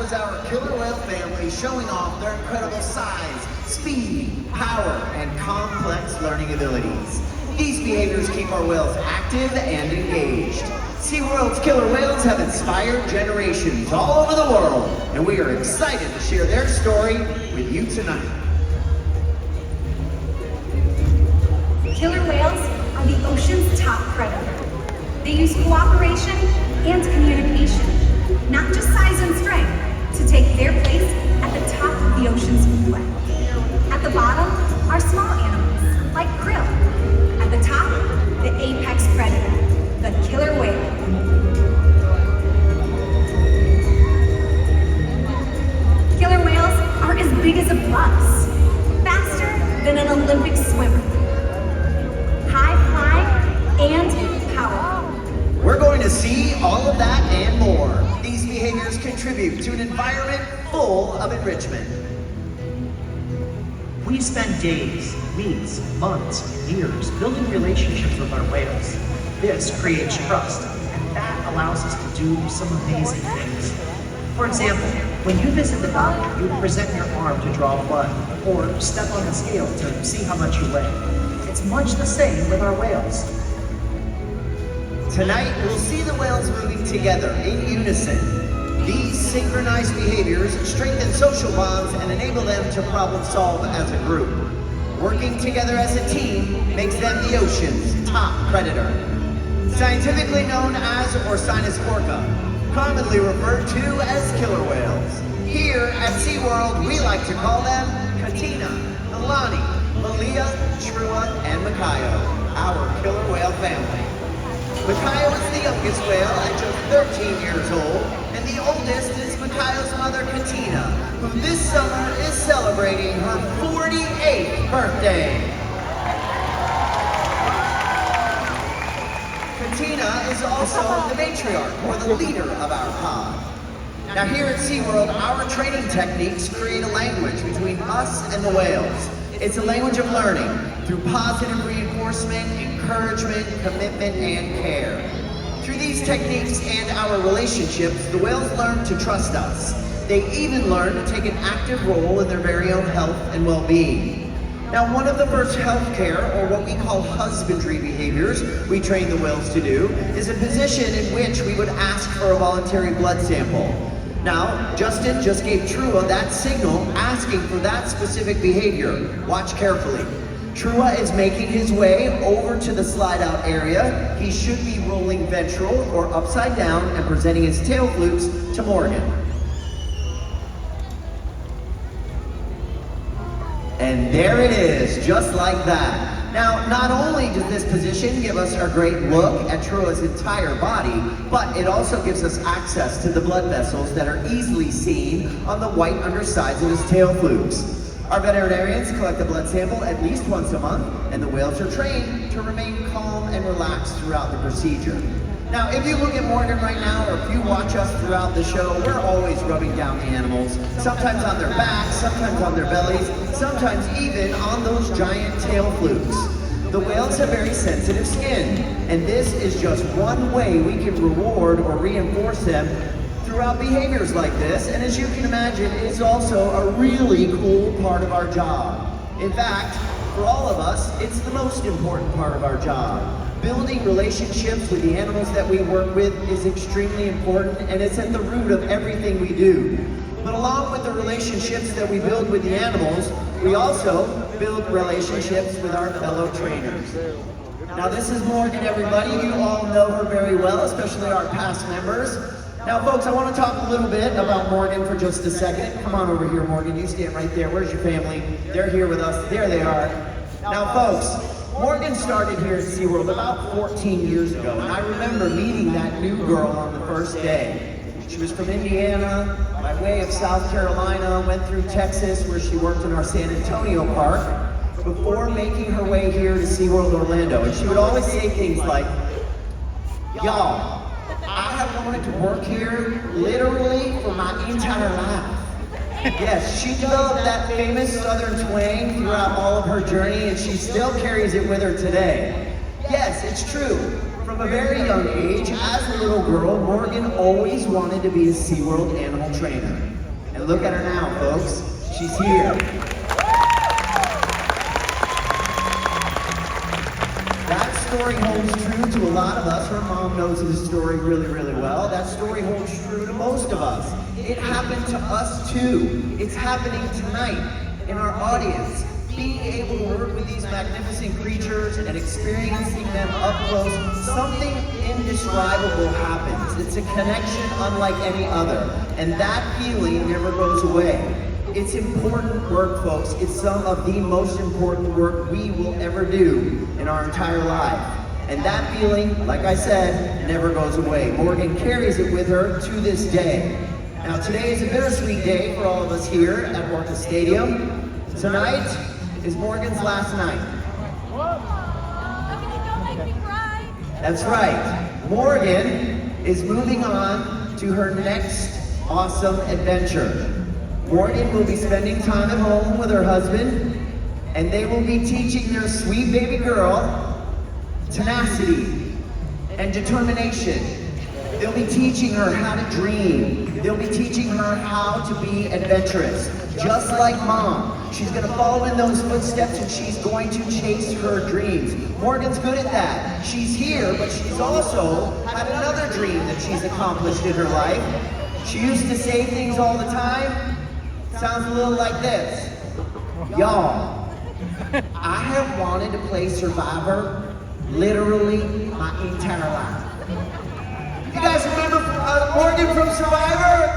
is our killer whale family showing off their incredible size, speed, power, and complex learning abilities. These behaviors keep our whales active and engaged. SeaWorld's killer whales have inspired generations all over the world, and we are excited to share their story with you tonight. Killer whales are the ocean's top predator. They use cooperation and communication, not just size and strength, to take their place at the top of the ocean's food web. At the bottom are small animals, like krill. At the top, the apex predator, the killer whale. Killer whales are as big as a bus, faster than an Olympic swimmer, high flying and powerful. We're going to see all of that and more. These behaviors contribute to an environment full of enrichment. We spend days, weeks, months, and years building relationships with our whales. This creates trust, and that allows us to do some amazing things. For example, when you visit the doctor, you present your arm to draw blood, or step on the scale to see how much you weigh. It's much the same with our whales. Tonight, we'll see the whales moving together in unison. These synchronized behaviors strengthen social bonds and enable them to problem solve as a group. Working together as a team makes them the ocean's top predator. Scientifically known as Orcinus orca, commonly referred to as killer whales. Here at SeaWorld, we like to call them Katina, Nalani, Malia, Trua, and Makaio, our killer whale family. Makaio is the youngest whale at just 13 years old, and the oldest is Makaio's mother, Katina, who this summer is celebrating her 48th birthday. Katina is also the matriarch, or the leader of our pod. Now here at SeaWorld, our training techniques create a language between us and the whales. It's a language of learning through positive reinforcement, encouragement, commitment, and care. Through these techniques and our relationships, the whales learn to trust us. They even learn to take an active role in their very own health and well-being. Now, one of the first healthcare, or what we call husbandry behaviors, we train the whales to do, is a position in which we would ask for a voluntary blood sample. Now, Justin just gave Trua that signal asking for that specific behavior. Watch carefully. Trua is making his way over to the slide out area. He should be rolling ventral or upside down and presenting his tail flukes to Morgan. And there it is, just like that. Now, not only does this position give us a great look at Trua's entire body, but it also gives us access to the blood vessels that are easily seen on the white undersides of his tail flukes. Our veterinarians collect the blood sample at least once a month, and the whales are trained to remain calm and relaxed throughout the procedure. Now, if you look at Morgan right now, or if you watch us throughout the show, we're always rubbing down the animals, sometimes on their backs, sometimes on their bellies, sometimes even on those giant tail flukes. The whales have very sensitive skin, and this is just one way we can reward or reinforce them throughout behaviors like this, and as you can imagine, it's also a really cool part of our job. In fact, for all of us, it's the most important part of our job. Building relationships with the animals that we work with is extremely important, and it's at the root of everything we do. But along with the relationships that we build with the animals, we also build relationships with our fellow trainers. Now this is Morgan, everybody. You all know her very well, especially our past members. Now folks, I want to talk a little bit about Morgan for just a second. Come on over here, Morgan. You stand right there. Where's your family? They're here with us. There they are. Now folks, Morgan started here at SeaWorld about 14 years ago, and I remember meeting that new girl on the first day. She was from Indiana, by way of South Carolina, went through Texas where she worked in our San Antonio park before making her way here to SeaWorld Orlando. And she would always say things like, y'all, I have wanted to work here literally for my entire life. Yes, she developed that famous Southern twang throughout all of her journey, and she still carries it with her today. Yes, it's true. From a very young age, as a little girl, Morgan always wanted to be a SeaWorld animal trainer. look at her now, folks. She's here. That story holds true to a lot of us. Her mom knows this story really, really well. That story holds true to most of us. It happened to us too. It's happening tonight in our audience. Being able to work with these magnificent creatures and experiencing them up close, something indescribable happens. It's a connection unlike any other. And that feeling never goes away. It's important work, folks. It's some of the most important work we will ever do in our entire life. And that feeling, like I said, never goes away. Morgan carries it with her to this day. Now today is a bittersweet day for all of us here at Orca Stadium. Tonight is Morgan's last night. Don't make me cry. That's right. Morgan is moving on to her next awesome adventure. Morgan will be spending time at home with her husband, and they will be teaching their sweet baby girl tenacity and determination. They'll be teaching her how to dream. They'll be teaching her how to be adventurous. Just like mom, she's gonna follow in those footsteps and she's going to chase her dreams. Morgan's good at that. She's here, but she's also had another dream that she's accomplished in her life. She used to say things all the time. Sounds a little like this. Y'all, I have wanted to play Survivor literally my entire life. You guys remember Morgan from Survivor?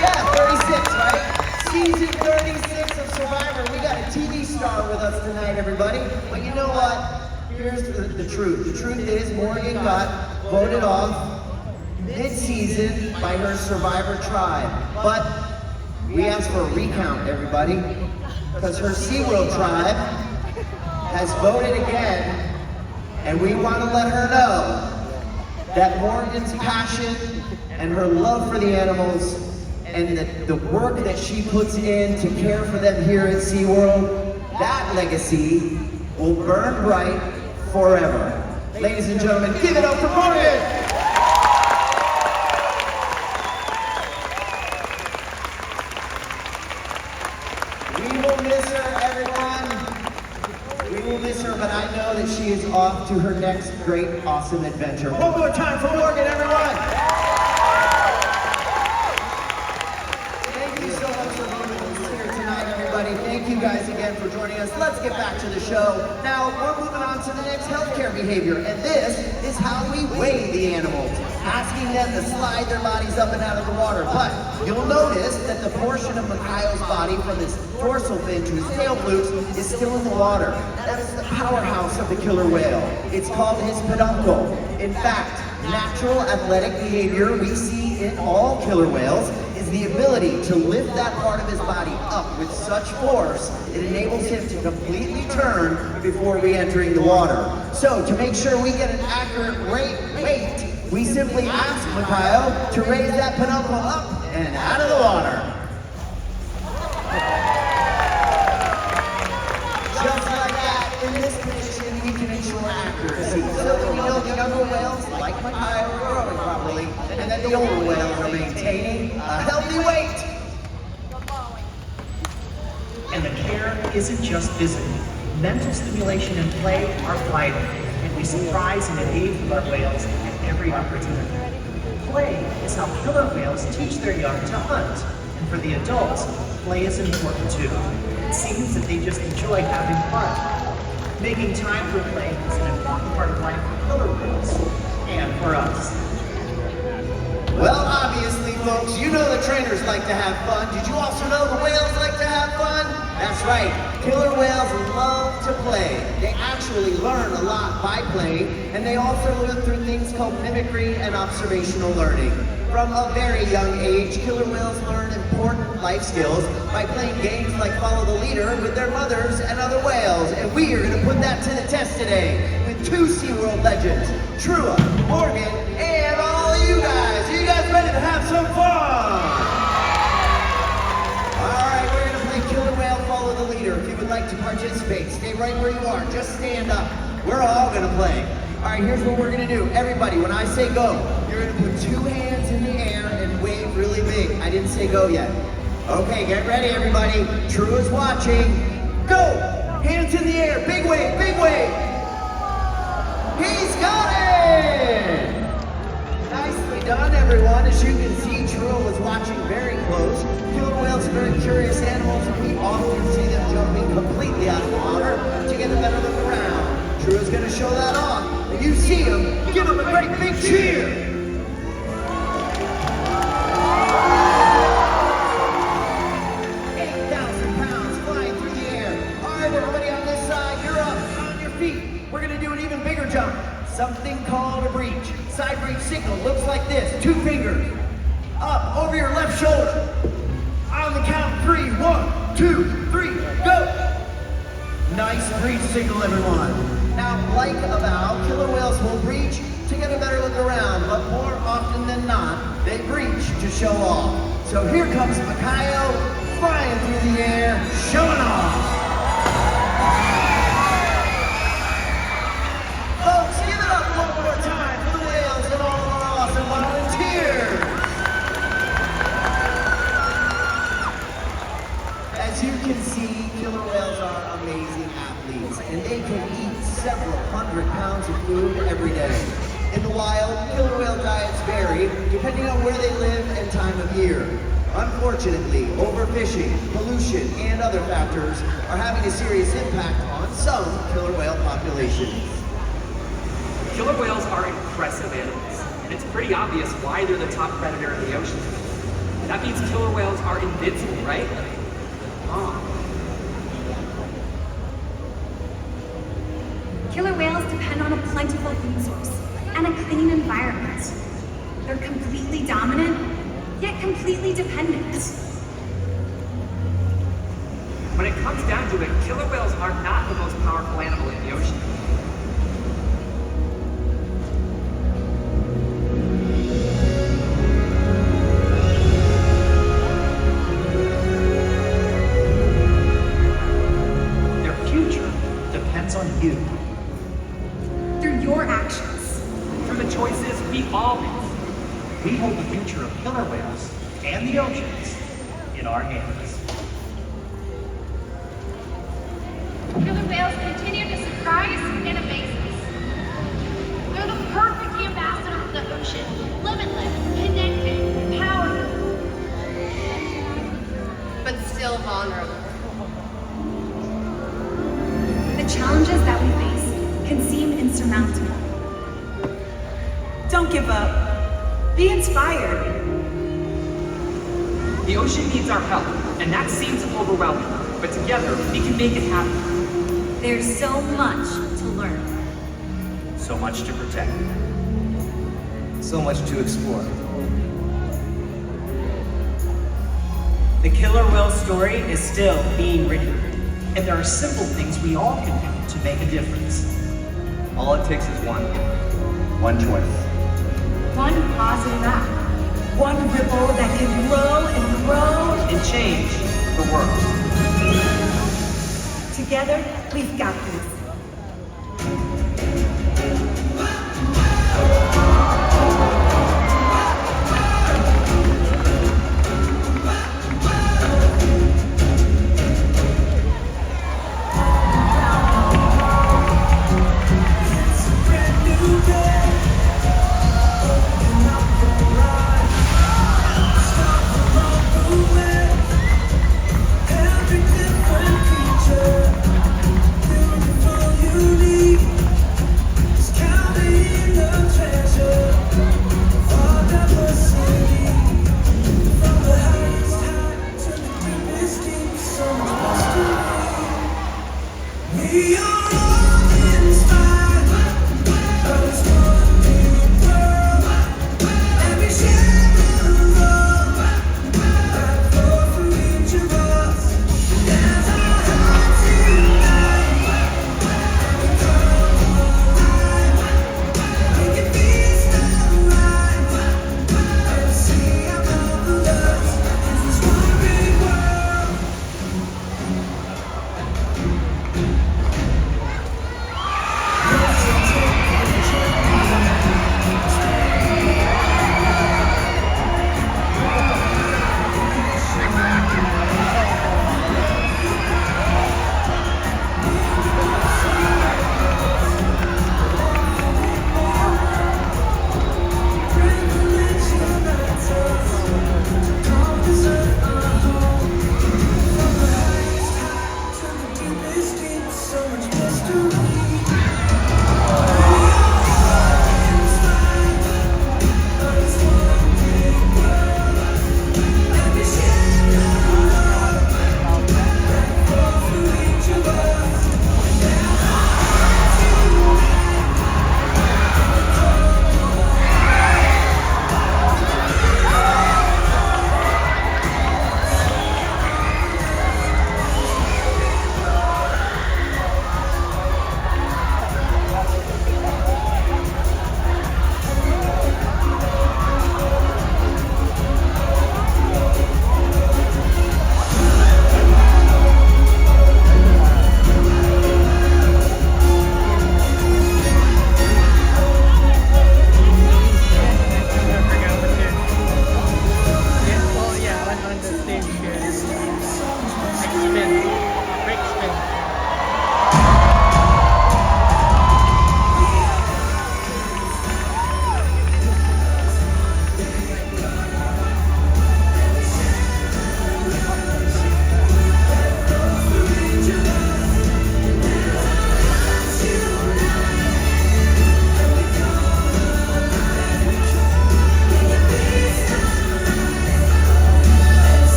Yeah, 36, right? Season 36 of Survivor. We got a TV star with us tonight, everybody. But you know what? Here's the truth. The truth is Morgan got voted off mid-season by her Survivor tribe. But we asked for a recount, everybody, because her SeaWorld tribe has voted again, and we want to let her know that Morgan's passion and her love for the animals and the work that she puts in to care for them here at SeaWorld, that legacy will burn bright forever. Ladies and gentlemen, give it up for Morgan! We will miss her, everyone. We will miss her, but I know that she is off to her next great, awesome adventure. One more time for Morgan, everyone! Thank you so much for being with us here tonight, everybody. Thank you guys again for joining us. Let's get back to the show. Now, we're moving on to the next healthcare behavior, and this is how we weigh the animals, asking them to slide their bodies up and out of the water. But you'll notice that the portion of Makaio's body from his dorsal fin to his tail flukes is still in the water. That is the powerhouse of the killer whale. It's called his peduncle. In fact, natural athletic behavior we see in all killer whales is the ability to lift that part of his body up with such force it enables him to completely turn before re-entering the water. So to make sure we get an accurate weight, we simply ask Makaio to raise that peduncle up and out of the water. Just like that, in this position, we can ensure accuracy. So that we know the younger whales, like Makaio, are growing properly, and that the older whales are maintaining a healthy weight. And the care isn't just physical. Mental stimulation and play are vital, and we surprise and engage with our whales at every opportunity. Play is how killer whales teach their young to hunt, and for the adults, play is important too. It seems that they just enjoy having fun. Making time for play is an important part of life for killer whales, and for us. Well, obviously, folks, you know the trainers like to have fun. Did you also know the whales like to have fun? That's right. Killer whales love to play. They actually learn a lot by playing, and they also learn through things called mimicry and observational learning. From a very young age, killer whales learn important life skills by playing games like Follow the Leader with their mothers and other whales. And we are going to put that to the test today with two SeaWorld legends, Trua, Morgan, and all of you guys. Are you guys ready to have some fun? All right, we're going to play Killer Whale Follow the Leader. If you would like to participate, stay right where you are. Just stand up. We're all going to play. All right, here's what we're going to do. Everybody, when I say go, you're going to put two hands in the air and wave really big. I didn't didn't say go yet. Okay, get ready, everybody. Trua's watching. Go! Hands in the air. Big wave, big wave. He's got it! Nicely done, everyone. As you can see, Trua was watching very close. Killer whales are very curious animals, and we often see them jumping completely out of the water to get a better look around. Trua's going to show that off. If you see him, give him a great big cheer! 8,000 pounds flying through the air. All right, everybody on this side, you're up, on your feet. We're going to do an even bigger jump. Something called a breach. Side breach signal looks like this. 2 fingers. Up over your left shoulder. On the count of 3. 1, 2, 3, go! Nice breach signal, everyone. Now, like a bow, killer whales will breach to get a better look around, but more often than not, they breach to show off. So here comes Makaio, flying through the air, showing off. Folks, give it up one more time for the whales and all of our awesome volunteers. As you can see, killer whales are amazing athletes, and they can eat several hundred pounds of food every day. In the wild, killer whale diets vary depending on where they live and time of year. Unfortunately, overfishing, pollution, and other factors are having a serious impact on some killer whale populations. Killer whales are impressive animals, and it's pretty obvious why they're the top predator in the ocean. That means killer whales are invincible, right? Wrong. Killer whales depend on a plentiful food source and a clean environment. They're completely dominant, yet completely dependent. When it comes down to it, killer whales are not the most powerful animal in the ocean. Their future depends on you. Through your actions. Through the choices we all make. We hold the future of killer whales and the oceans in our hands. Killer whales continue to surprise and amaze us. They're the perfect ambassador of the ocean, limitless, connected, powerful, but still vulnerable. The challenges that we face can seem insurmountable. Don't give up. Be inspired. The ocean needs our help, and that seems overwhelming. But together, we can make it happen. There's so much to learn. So much to protect. So much to explore. The killer whale story is still being written. And there are simple things we all can do to make a difference. All it takes is one choice. One positive act. One ripple that can grow and grow. And change the world. Together, we've got this. Every different creature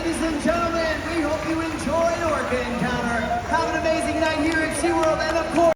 Ladies and gentlemen, we hope you enjoyed Orca Encounter.